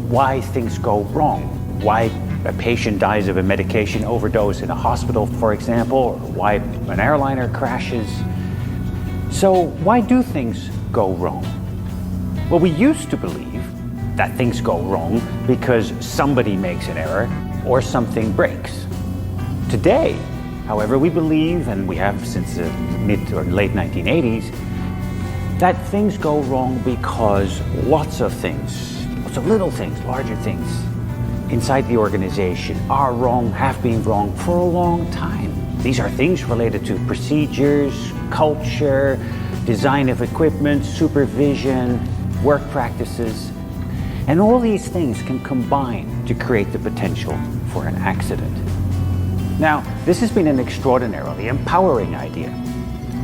why things go wrong, why a patient dies of a medication overdose in a hospital, for example, or why an airliner crashes. So why do things go wrong? Well, we used to believe that things go wrong because somebody makes an error or something breaks. Today, however, we believe, and we have since the mid or late 1980s, that things go wrong because lots of things, lots of little things, larger things inside the organization are wrong, have been wrong for a long time. These are things related to procedures, culture, design of equipment, supervision, work practices, and all these things can combine to create the potential for an accident. Now, this has been an extraordinarily empowering idea.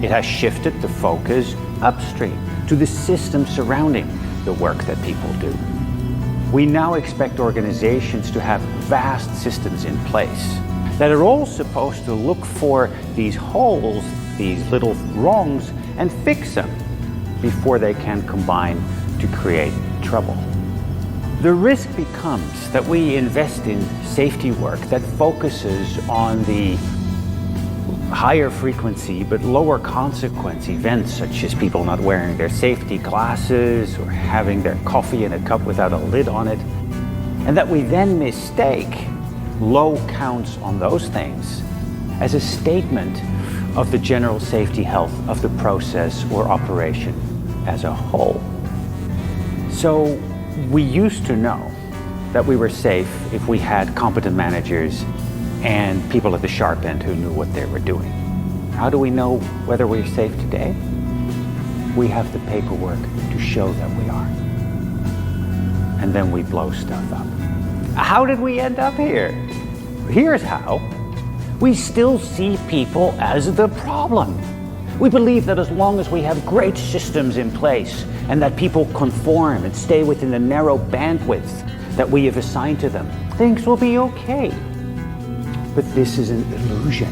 It has shifted the focus upstream to the systems surrounding the work that people do. We now expect organizations to have vast systems in place that are all supposed to look for these holes, these little wrongs, and fix them before they can combine to create trouble. The risk becomes that we invest in safety work that focuses on the higher frequency but lower consequence events, such as people not wearing their safety glasses or having their coffee in a cup without a lid on it, and that we then mistake low counts on those things as a statement of the general safety health of the process or operation as a whole. So we used to know that we were safe if we had competent managers and people at the sharp end who knew what they were doing. How do we know whether we're safe today? We have the paperwork to show that we are. And then we blow stuff up. How did we end up here? Here's how. We still see people as the problem. We believe that as long as we have great systems in place and that people conform and stay within the narrow bandwidth that we have assigned to them, things will be okay. But this is an illusion,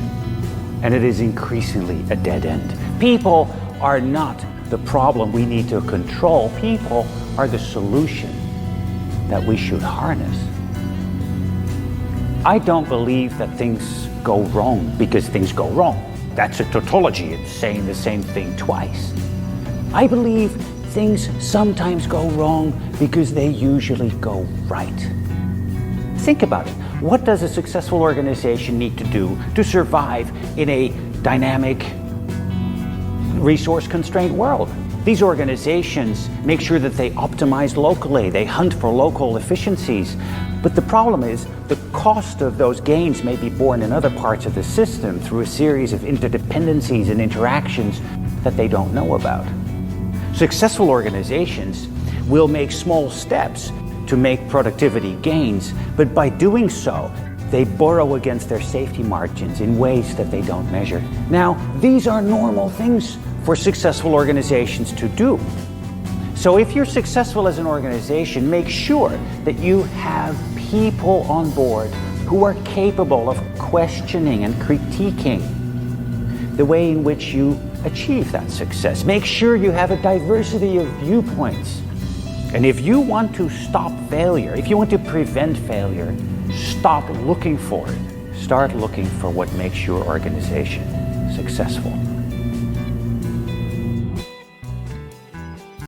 and it is increasingly a dead end. People are not the problem we need to control. People are the solution that we should harness. I don't believe that things go wrong because things go wrong. That's a tautology. It's saying the same thing twice. I believe things sometimes go wrong because they usually go right. Think about it. What does a successful organization need to do to survive in a dynamic, resource-constrained world? These organizations make sure that they optimize locally, they hunt for local efficiencies. But the problem is the cost of those gains may be borne in other parts of the system through a series of interdependencies and interactions that they don't know about. Successful organizations will make small steps to make productivity gains, but by doing so, they borrow against their safety margins in ways that they don't measure. Now, these are normal things for successful organizations to do. So if you're successful as an organization, make sure that you have people on board who are capable of questioning and critiquing the way in which you achieve that success. Make sure you have a diversity of viewpoints. And if you want to stop failure, if you want to prevent failure, stop looking for it. Start looking for what makes your organization successful.